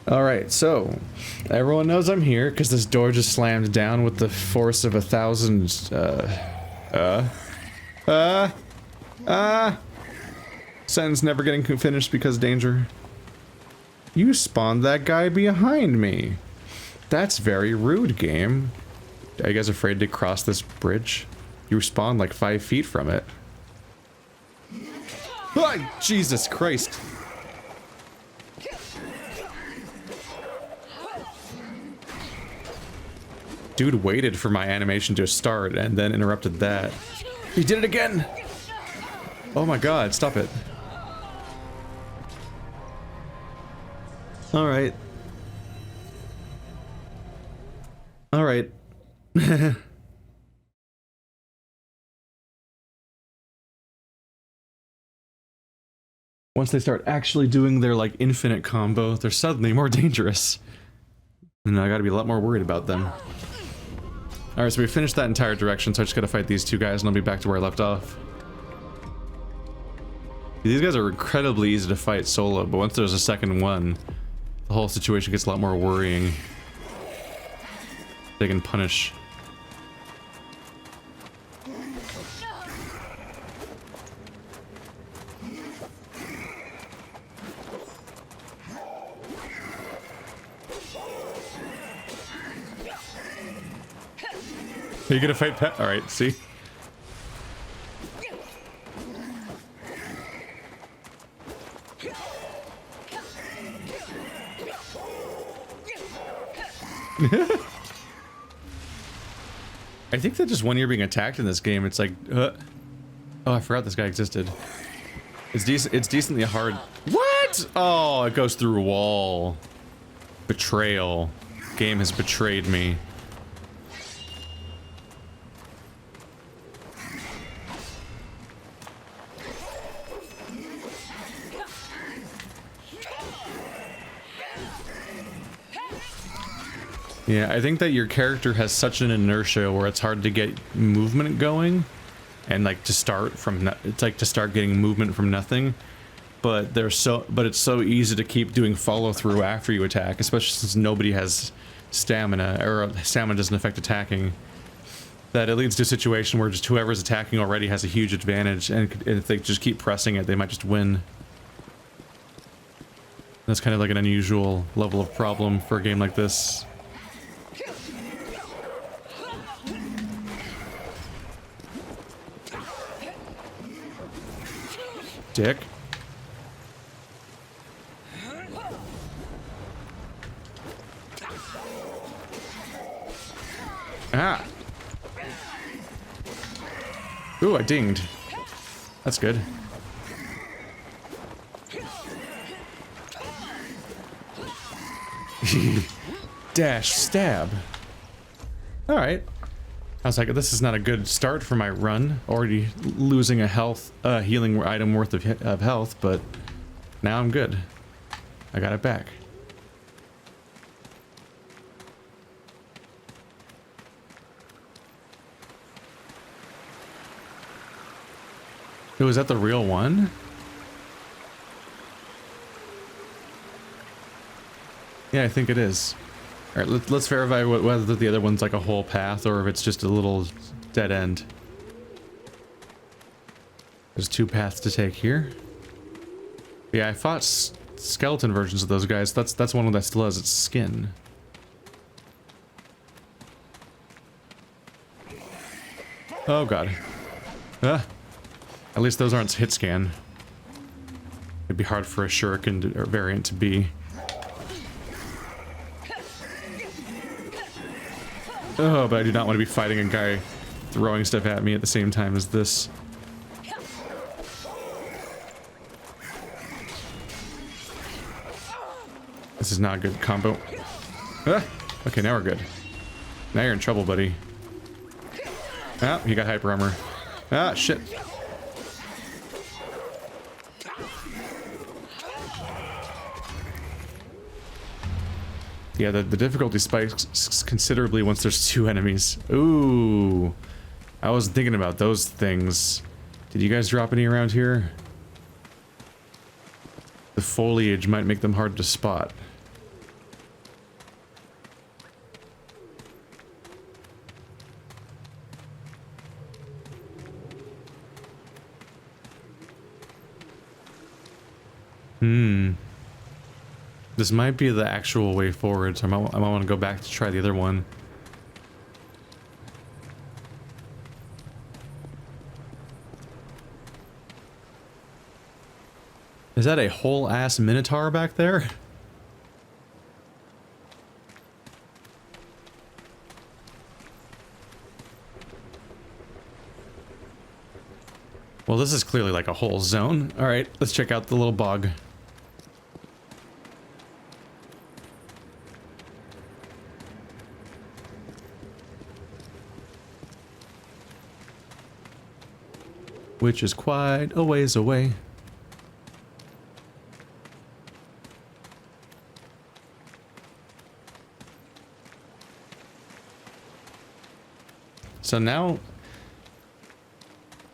Alright, so everyone knows I'm here because this door just slammed down with the force of 1,000 sentence never getting finished because danger. You spawned that guy behind me. That's very rude, game. Are you guys afraid to cross this bridge? You spawned like 5 feet from it. Ah, Jesus Christ. Dude waited for my animation to start and then interrupted that. He did it again! Oh my god, stop it. Alright. Alright. Once they start actually doing their, like, infinite combo, they're suddenly more dangerous. And I gotta be a lot more worried about them. Alright, so we finished that entire direction, so I just gotta fight these two guys and I'll be back to where I left off. These guys are incredibly easy to fight solo, but once there's a second one, the whole situation gets a lot more worrying. They can punish. Are you gonna fight Pet? Alright, see? I think that just when you're being attacked in this game, it's like, oh, I forgot this guy existed. It's decently hard. What? Oh, it goes through a wall. Betrayal. Game has betrayed me. Yeah, I think that your character has such an inertia where it's hard to get movement going, and like to start from it's like to start getting movement from nothing. But it's so easy to keep doing follow through after you attack, especially since nobody has stamina, or stamina doesn't affect attacking. That it leads to a situation where just whoever's attacking already has a huge advantage, and if they just keep pressing it, they might just win. That's kind of like an unusual level of problem for a game like this. Dick. Ah. Ooh, I dinged. That's good. Dash, stab. Alright. I was like, this is not a good start for my run. Already losing a healing item worth of health, but now I'm good. I got it back. Oh, is that the real one? Yeah, I think it is. Alright, let's verify whether the other one's like a whole path or if it's just a little dead end. There's 2 paths to take here. Yeah, I fought skeleton versions of those guys. That's one that still has its skin. Oh god. Ah. At least those aren't hit scan. It'd be hard for a shuriken variant to be. Oh, but I do not want to be fighting a guy throwing stuff at me at the same time as this. This is not a good combo. Ah, okay, now we're good. Now you're in trouble, buddy. Ah, he got hyper armor. Ah, shit. Yeah, the difficulty spikes considerably once there's 2 enemies. Ooh. I wasn't thinking about those things. Did you guys drop any around here? The foliage might make them hard to spot. This might be the actual way forward, so I might want to go back to try the other one. Is that a whole ass minotaur back there? Well, this is clearly like a whole zone. All right, let's check out the little bog. Which is quite a ways away. So now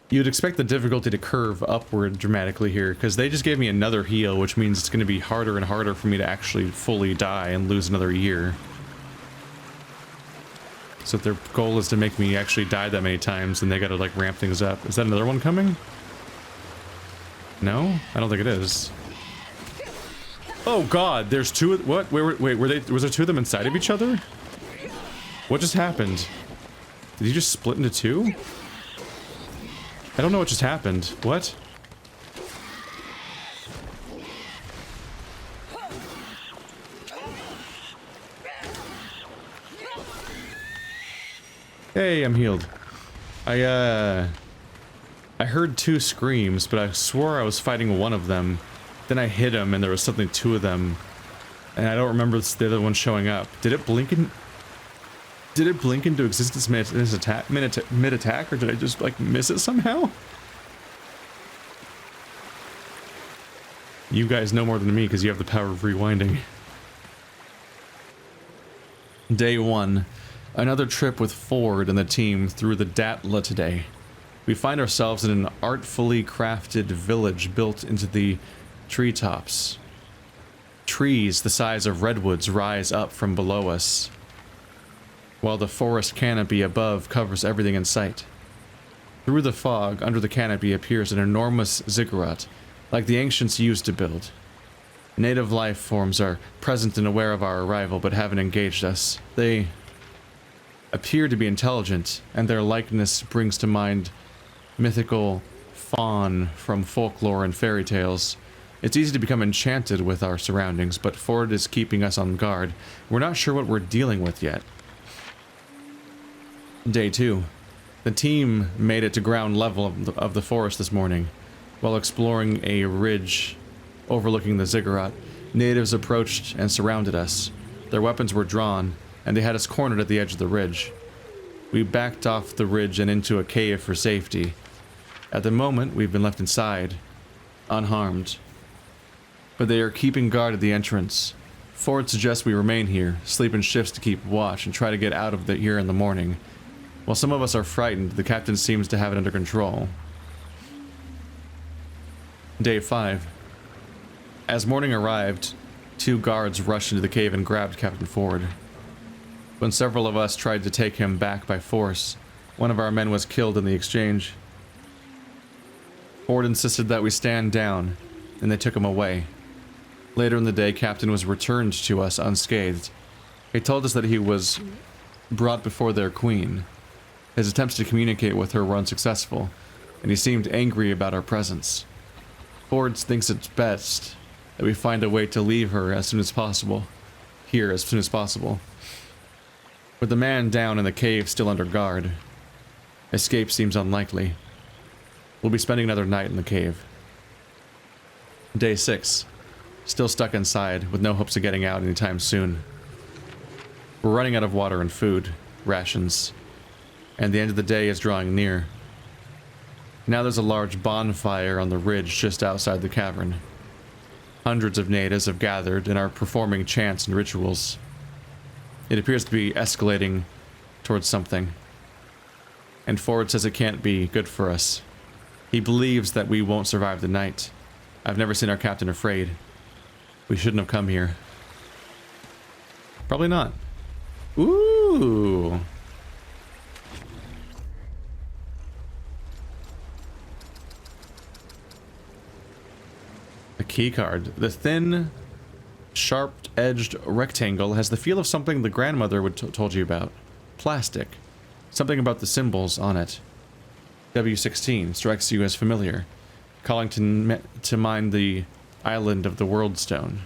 you'd expect the difficulty to curve upward dramatically here, because they just gave me another heal, which means it's going to be harder and harder for me to actually fully die and lose another year. So if their goal is to make me actually die that many times, then they gotta like ramp things up. Is that another one coming? No? I don't think it is. Oh god, there's two. What? Wait, were they? Was there two of them inside of each other? What just happened? Did he just split into two? I don't know what just happened. What? Hey, I'm healed. I heard two screams, but I swore I was fighting one of them. Then I hit him and there was something two of them. And I don't remember the other one showing up. Did it blink in... Did it blink into existence mid-attack, or did I just, like, miss it somehow? You guys know more than me because you have the power of rewinding. Day 1. Another trip with Ford and the team through the Datla today. We find ourselves in an artfully crafted village built into the treetops. Trees the size of redwoods rise up from below us, while the forest canopy above covers everything in sight. Through the fog, under the canopy appears an enormous ziggurat, like the ancients used to build. Native life forms are present and aware of our arrival, but haven't engaged us. They appear to be intelligent, and their likeness brings to mind mythical faun from folklore and fairy tales. It's easy to become enchanted with our surroundings, but Ford is keeping us on guard. We're not sure what we're dealing with yet. Day 2. The team made it to ground level of the forest this morning. While exploring a ridge overlooking the ziggurat, natives approached and surrounded us. Their weapons were drawn, and they had us cornered at the edge of the ridge. We backed off the ridge and into a cave for safety. At the moment, we've been left inside, unharmed. But they are keeping guard at the entrance. Ford suggests we remain here, sleep in shifts to keep watch, and try to get out of here in the morning. While some of us are frightened, the captain seems to have it under control. Day 5. As morning arrived, 2 guards rushed into the cave and grabbed Captain Ford. When several of us tried to take him back by force, one of our men was killed in the exchange. Ford insisted that we stand down, and they took him away. Later in the day, Captain was returned to us unscathed. He told us that he was brought before their queen. His attempts to communicate with her were unsuccessful, and he seemed angry about our presence. Ford thinks it's best that we find a way to leave her as soon as possible. Here as soon as possible. With the man down in the cave still under guard, escape seems unlikely. We'll be spending another night in the cave. Day 6. Still stuck inside, with no hopes of getting out anytime soon. We're running out of water and food, rations, and the end of the day is drawing near. Now there's a large bonfire on the ridge just outside the cavern. Hundreds of natives have gathered and are performing chants and rituals. It appears to be escalating towards something. And Ford says it can't be good for us. He believes that we won't survive the night. I've never seen our captain afraid. We shouldn't have come here. Probably not. Ooh. The keycard. The thin Sharp-edged rectangle has the feel of something the grandmother would told you about. Plastic. Something about the symbols on it. W16 strikes you as familiar, calling to mind the island of the World Stone.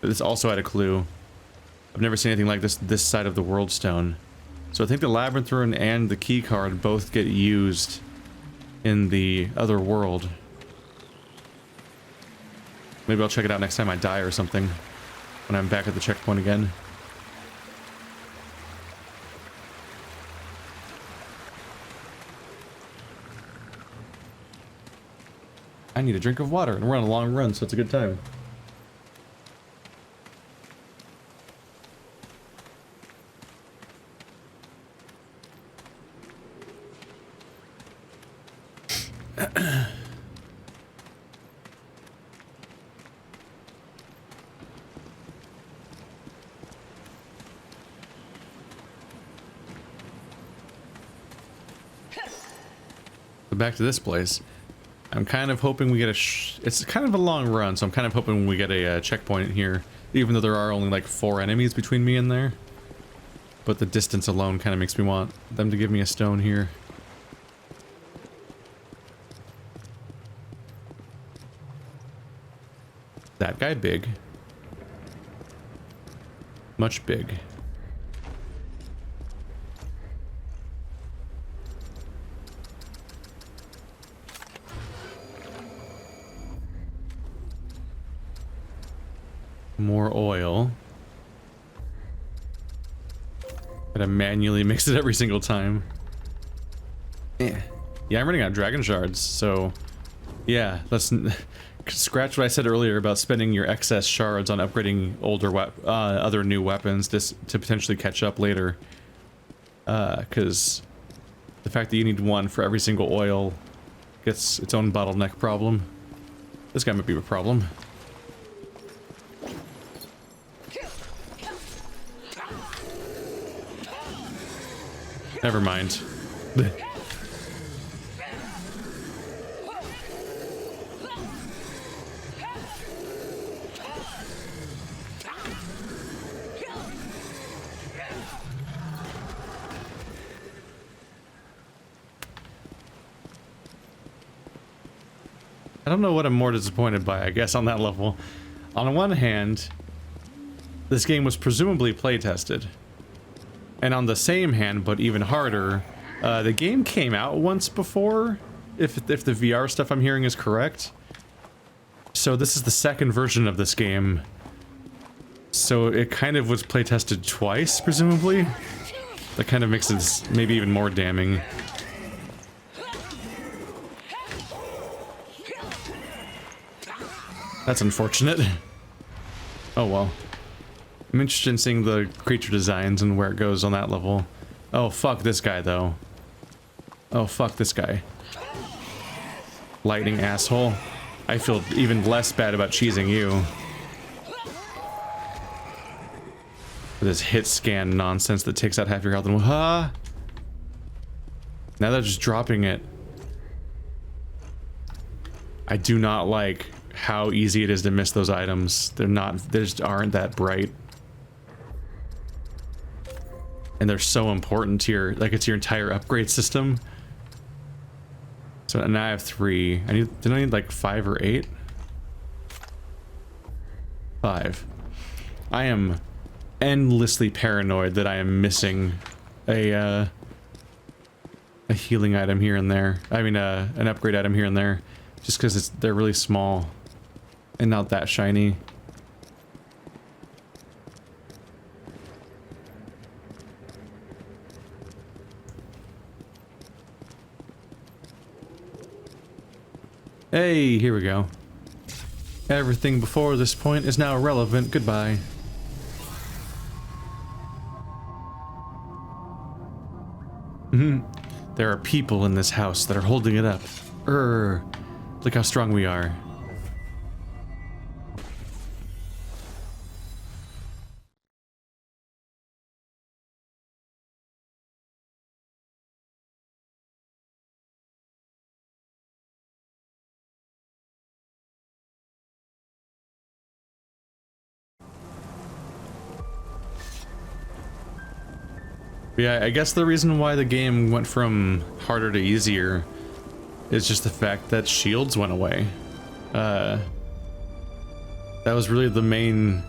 This also had a clue. I've never seen anything like this side of the World Stone. So I think the Labyrinth Rune and the Keycard both get used in the other world. Maybe I'll check it out next time I die or something, when I'm back at the checkpoint again. I need a drink of water, and we're on a long run, so it's a good time. Back to this place. I'm kind of hoping we get it's kind of a long run, so I'm kind of hoping we get a checkpoint here, even though there are only like 4 enemies between me and there. But the distance alone kind of makes me want them to give me a stone here. That guy big. Much big. More oil. Gotta manually mix it every single time. Yeah, I'm running out of dragon shards, so yeah, let's scratch what I said earlier about spending your excess shards on upgrading other new weapons to potentially catch up later. Because the fact that you need 1 for every single oil gets its own bottleneck problem. This guy might be a problem. Never mind. I don't know what I'm more disappointed by, I guess, on that level. On one hand, this game was presumably playtested. And on the same hand, but even harder, the game came out once before, if the VR stuff I'm hearing is correct. So this is the second version of this game. So it kind of was playtested twice, presumably. That kind of makes it maybe even more damning. That's unfortunate. Oh well. I'm interested in seeing the creature designs and where it goes on that level. Oh, fuck this guy, though. Oh, fuck this guy. Lightning asshole. I feel even less bad about cheesing you. With this hit scan nonsense that takes out half your health and now they're just dropping it. I do not like how easy it is to miss those items. They just aren't that bright. And they're so important to your, like, it's your entire upgrade system. So now I have 3. Did I need like 5 or 8? 5. I am endlessly paranoid that I am missing a healing item here and there. I mean, an upgrade item here and there. Just because they're really small and not that shiny. Hey, here we go. Everything before this point is now irrelevant. Goodbye. There are people in this house that are holding it up. Look how strong we are. Yeah, I guess the reason why the game went from harder to easier is just the fact that shields went away. That was really the main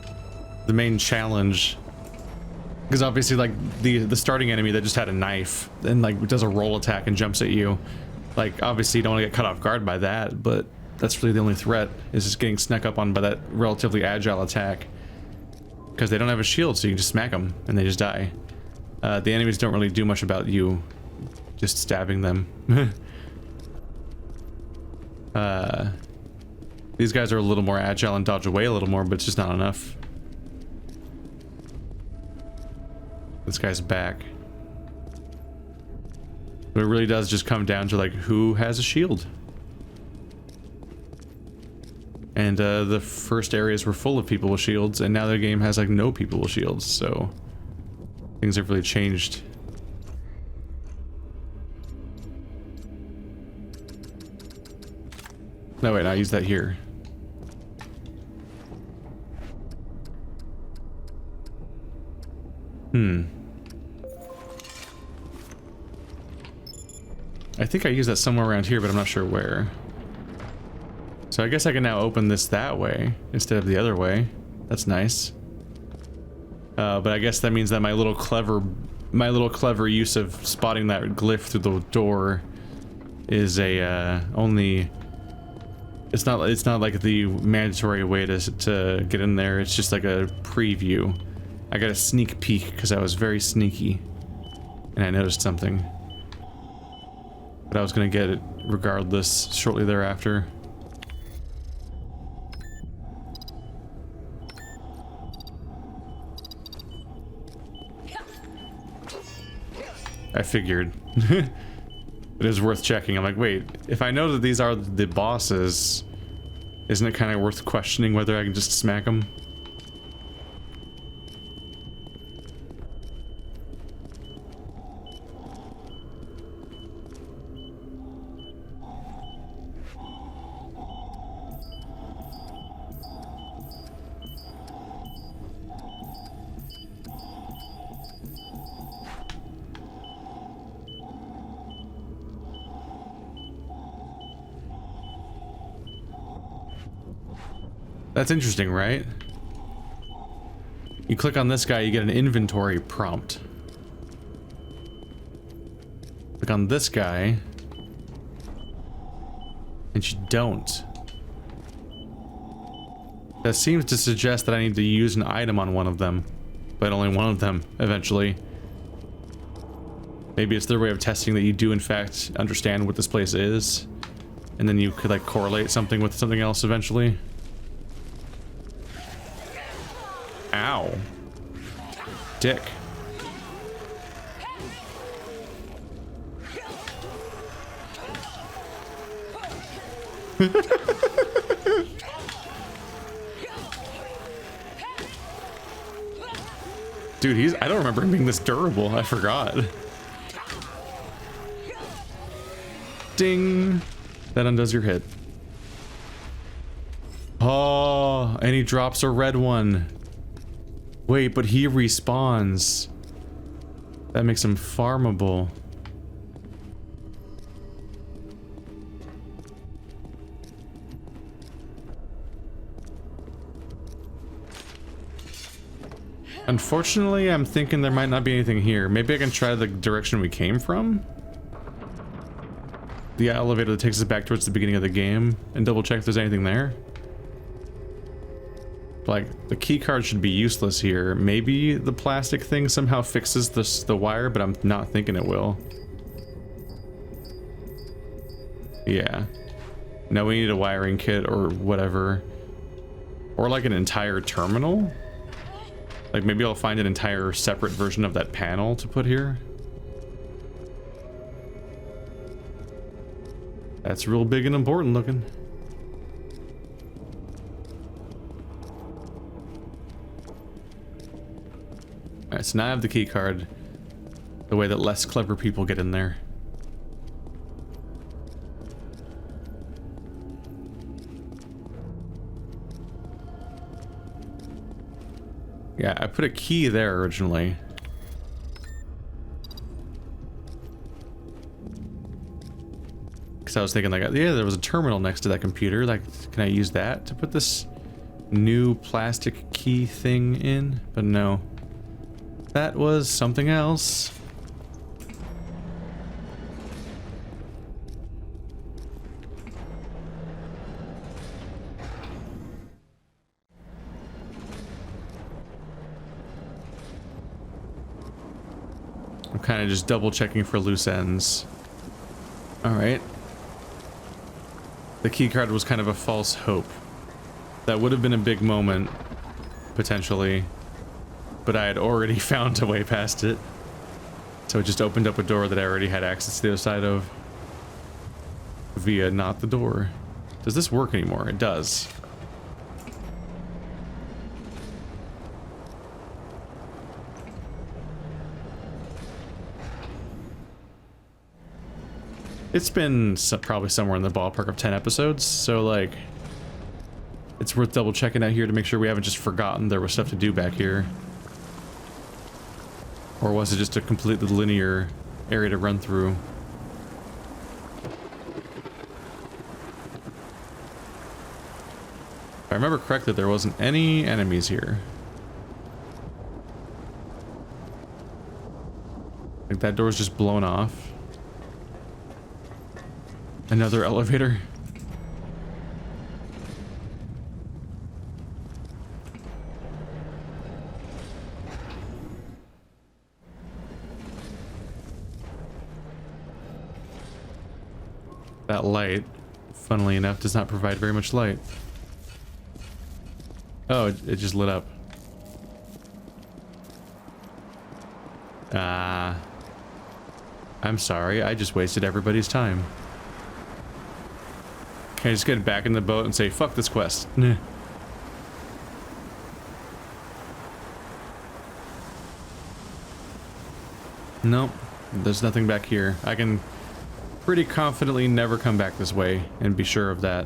challenge. Because obviously, like, the starting enemy that just had a knife and like does a roll attack and jumps at you, like, obviously you don't want to get caught off guard by that, but that's really the only threat, is just getting snuck up on by that relatively agile attack. Because they don't have a shield, so you can just smack them and they just die. The enemies don't really do much about you just stabbing them. These guys are a little more agile and dodge away a little more, but it's just not enough. This guy's back. But it really does just come down to like who has a shield. And the first areas were full of people with shields, and now the game has like no people with shields, so things have really changed. No, wait, I'll use that here. I think I used that somewhere around here, but I'm not sure where. So I guess I can now open this that way instead of the other way. That's nice. But I guess that means that my little clever use of spotting that glyph through the door is a only. It's not like the mandatory way to get in there. It's just like a preview. I got a sneak peek because I was very sneaky, and I noticed something. But I was gonna get it regardless shortly thereafter. I figured. It is worth checking. I'm like, wait, if I know that these are the bosses, isn't it kind of worth questioning whether I can just smack them? That's interesting, right? You click on this guy, you get an inventory prompt. Click on this guy, and you don't. That seems to suggest that I need to use an item on one of them, but only one of them, eventually. Maybe it's their way of testing that you do, in fact, understand what this place is, and then you could, like, correlate something with something else eventually. Ow. Dick. Dude, I don't remember him being this durable. I forgot. Ding. That undoes your hit. Oh, and he drops a red one. Wait, but he respawns. That makes him farmable. Unfortunately, I'm thinking there might not be anything here. Maybe I can try the direction we came from? The elevator that takes us back towards the beginning of the game and double check if there's anything there. Like, the key card should be useless here. Maybe the plastic thing somehow fixes the wire, but I'm not thinking it will. Yeah. No, we need a wiring kit or whatever. Or like an entire terminal? Like, maybe I'll find an entire separate version of that panel to put here. That's real big and important looking. Alright, so now I have the key card. The way that less clever people get in there. Yeah, I put a key there originally. because I was thinking like, yeah, there was a terminal next to that computer. Like, can I use that to put this new plastic key thing in? But no, that was something else. I'm kind of just double checking for loose ends. All right. The keycard was kind of a false hope. That would have been a big moment, potentially, but I had already found a way past it. So it just opened up a door that I already had access to the other side of via not the door. Does this work anymore? It does. It's been probably somewhere in the ballpark of 10 episodes, so like, it's worth double checking out here to make sure we haven't just forgotten there was stuff to do back here. Or was it just a completely linear area to run through? If I remember correctly, there wasn't any enemies here. Like that door's just blown off. Another elevator. That light, funnily enough, does not provide very much light. Oh, it just lit up. I'm sorry, I just wasted everybody's time. Can I just get back in the boat and say, fuck this quest? Nah. Nope, there's nothing back here. I can pretty confidently never come back this way and be sure of that.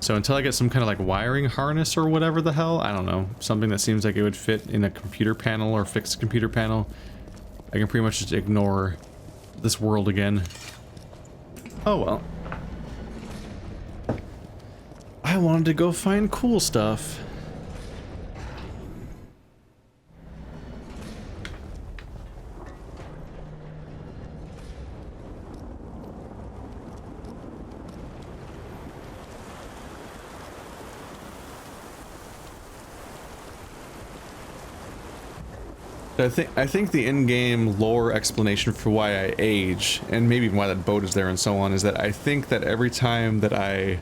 So until I get some kind of like wiring harness or whatever the hell, I don't know, something that seems like it would fit in a computer panel or fixed computer panel, I can pretty much just ignore this world again. Oh well. I wanted to go find cool stuff. I think the in-game lore explanation for why I age, and maybe even why that boat is there and so on, is that I think that every time that I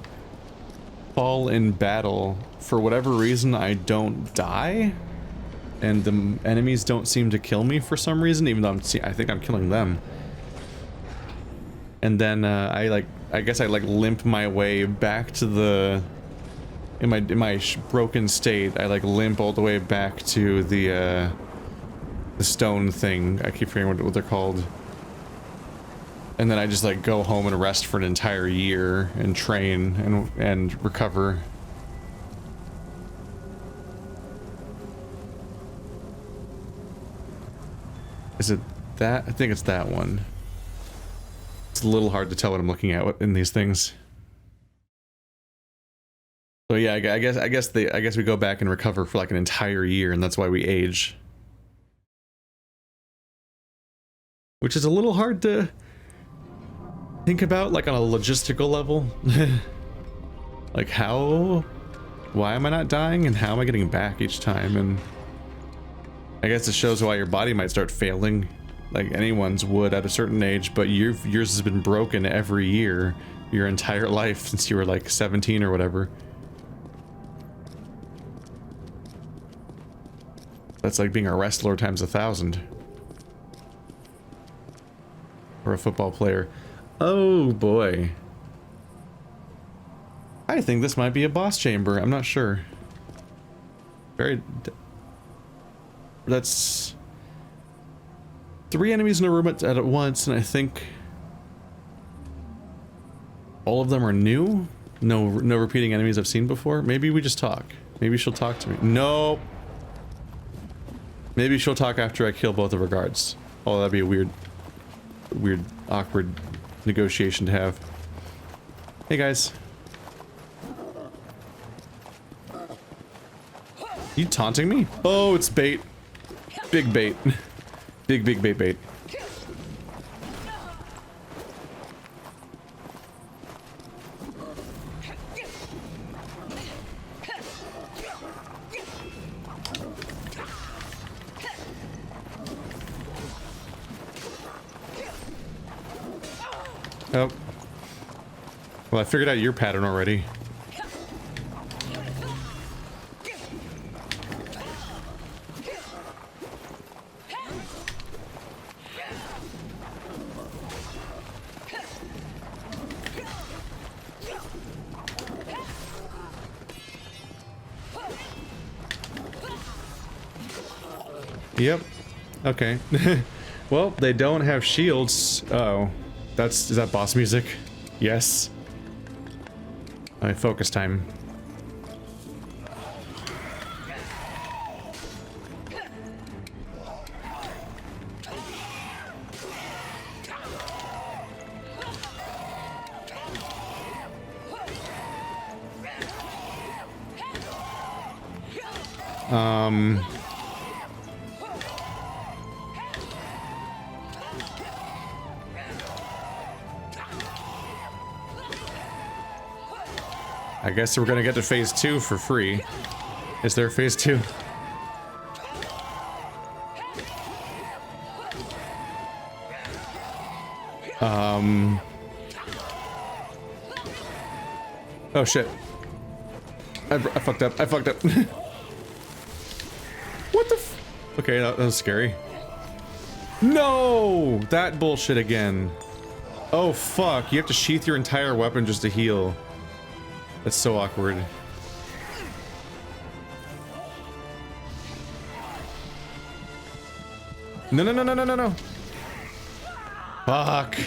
fall in battle, for whatever reason, I don't die, and the enemies don't seem to kill me for some reason, even though I think I'm killing them. And then I guess I limp my way back to the in my broken state. I limp all the way back to the stone thing. I keep forgetting what they're called. And then I just go home and rest for an entire year and train and recover. Is it that? I think it's that one. It's a little hard to tell what I'm looking at in these things. So yeah, I guess we go back and recover for an entire year, and that's why we age. Which is a little hard to think about, on a logistical level. Why am I not dying, and how am I getting back each time? And I guess it shows why your body might start failing, like anyone's would at a certain age, but yours has been broken every year, your entire life, since you were 17 or whatever. That's like being a wrestler times 1,000. Or a football player. Oh boy. I think this might be a boss chamber. I'm not sure. That's 3 enemies in a room at once, and I think all of them are new. No repeating enemies I've seen before. Maybe we just talk. Maybe she'll talk to me. Nope. Maybe she'll talk after I kill both of her guards. Oh, that'd be a weird, awkward negotiation to have. Hey guys. You taunting me? Oh, it's bait. Big bait. Big bait. Oh. Well, I figured out your pattern already. Yep. Okay. Well, they don't have shields. Uh-oh. Is that boss music? Yes. Alright, focus time. I guess we're gonna get to phase 2 for free. Is there phase 2? Oh shit. I fucked up. What the f- Okay, that was scary. No! That bullshit again. Oh fuck, you have to sheath your entire weapon just to heal. That's so awkward. No. Fuck.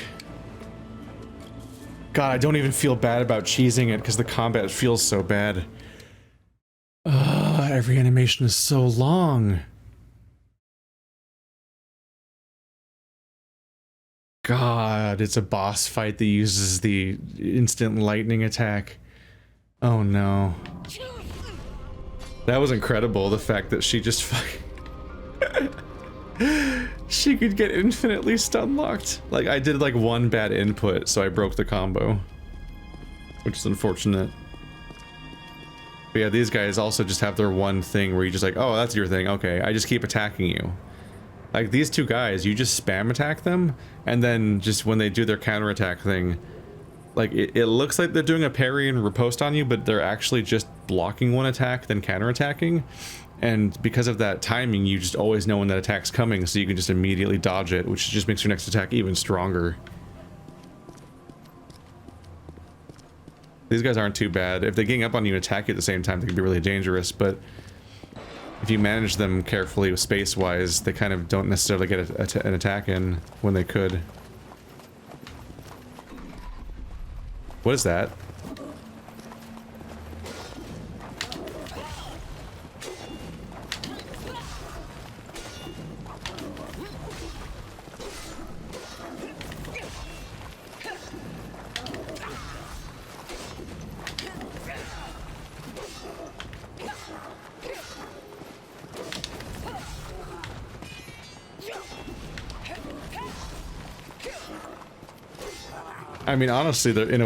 God, I don't even feel bad about cheesing it because the combat feels so bad. Every animation is so long. God, it's a boss fight that uses the instant lightning attack. Oh no. That was incredible, the fact that she just she could get infinitely stun locked. Like, I did like one bad input, so I broke the combo. Which is unfortunate. But yeah, these guys also just have their one thing where you just like, oh, that's your thing, okay, I just keep attacking you. Like, these two guys, you just spam attack them, and then just when they do their counterattack thing, like, it looks like they're doing a parry and riposte on you, but they're actually just blocking one attack, then counterattacking. And because of that timing, you just always know when that attack's coming, so you can just immediately dodge it, which just makes your next attack even stronger. These guys aren't too bad. If they gang up on you and attack you at the same time, they can be really dangerous, but if you manage them carefully space-wise, they kind of don't necessarily get an attack in when they could. What is that? I mean, honestly, they're in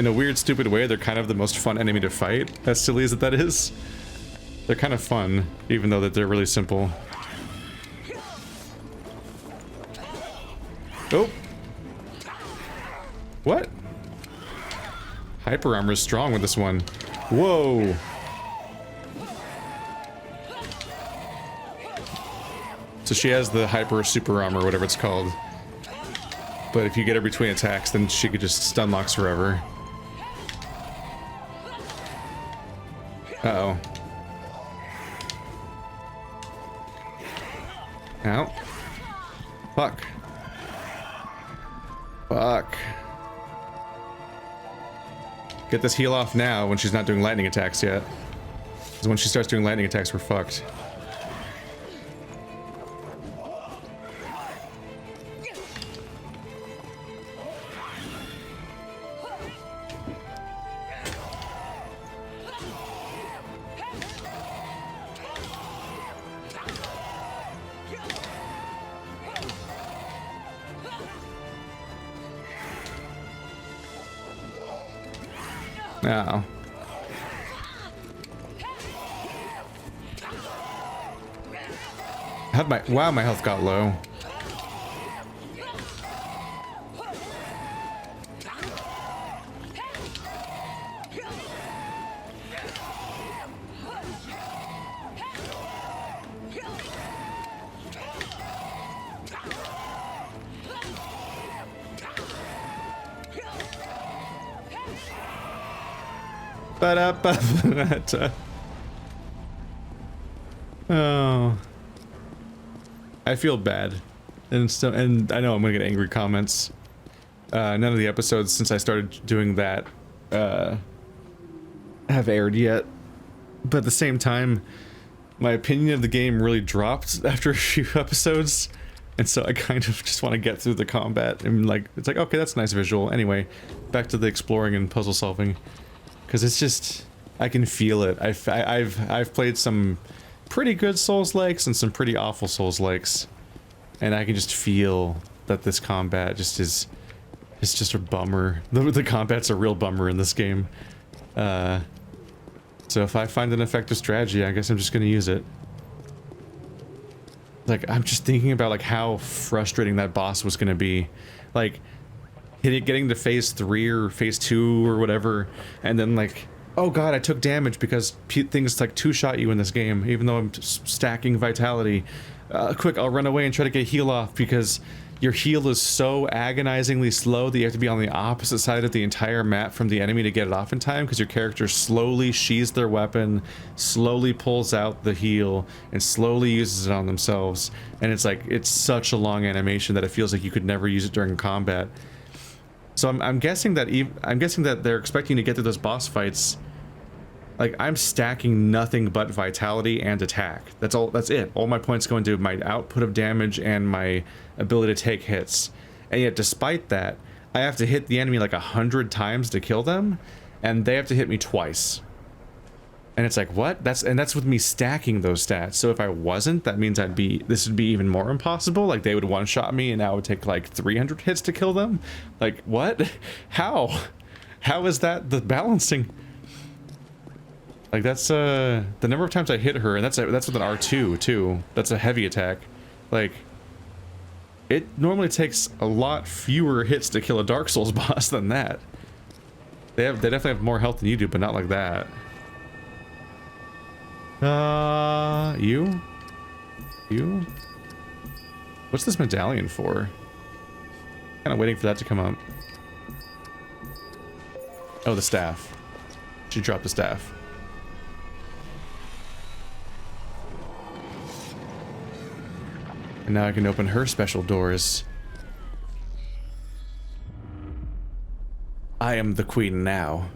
a weird, stupid way, they're kind of the most fun enemy to fight, as silly as that is. They're kind of fun, even though that they're really simple. Oh! What? Hyper armor is strong with this one. Whoa! So she has the hyper super armor, whatever it's called. But if you get her between attacks, then she could just stun locks forever. Uh-oh. Ow. Fuck. Fuck. Get this heal off now when she's not doing lightning attacks yet. Because when she starts doing lightning attacks, we're fucked. Oh. Wow, my health got low. Oh, I feel bad, and I know I'm gonna get angry comments. None of the episodes since I started doing that have aired yet, but at the same time, my opinion of the game really dropped after a few episodes, and so I kind of just want to get through the combat and like it's like, okay, that's a nice visual. Anyway, back to the exploring and puzzle solving, because it's just, I can feel it. I've played some pretty good Souls-likes and some pretty awful Souls-likes, and I can just feel that this combat just is, it's just a bummer. The combat's a real bummer in this game. So if I find an effective strategy, I guess I'm just gonna use it. Like, I'm just thinking about like how frustrating that boss was gonna be. Like, getting to phase 3 or phase 2 or whatever, and then like, oh god, I took damage because things like two-shot you in this game, even though I'm stacking vitality. Quick, I'll run away and try to get heal off because your heal is so agonizingly slow that you have to be on the opposite side of the entire map from the enemy to get it off in time, because your character slowly sheathes their weapon, slowly pulls out the heal, and slowly uses it on themselves. And it's like, it's such a long animation that it feels like you could never use it during combat. So I'm guessing that they're expecting to get through those boss fights. Like, I'm stacking nothing but vitality and attack. That's it. All my points go into my output of damage and my ability to take hits. And yet, despite that, I have to hit the enemy like 100 times to kill them, and they have to hit me twice. And it's like, what? That's with me stacking those stats. So if I wasn't, that means this would be even more impossible. Like, they would one-shot me and I would take like 300 hits to kill them. Like, what? How? How is that the balancing? Like, that's the number of times I hit her, and that's with an R2 too. That's a heavy attack. Like, it normally takes a lot fewer hits to kill a Dark Souls boss than that. They definitely have more health than you do, but not like that. You? What's this medallion for? Kind of waiting for that to come up. Oh, the staff. She dropped the staff. And now I can open her special doors. I am the queen now.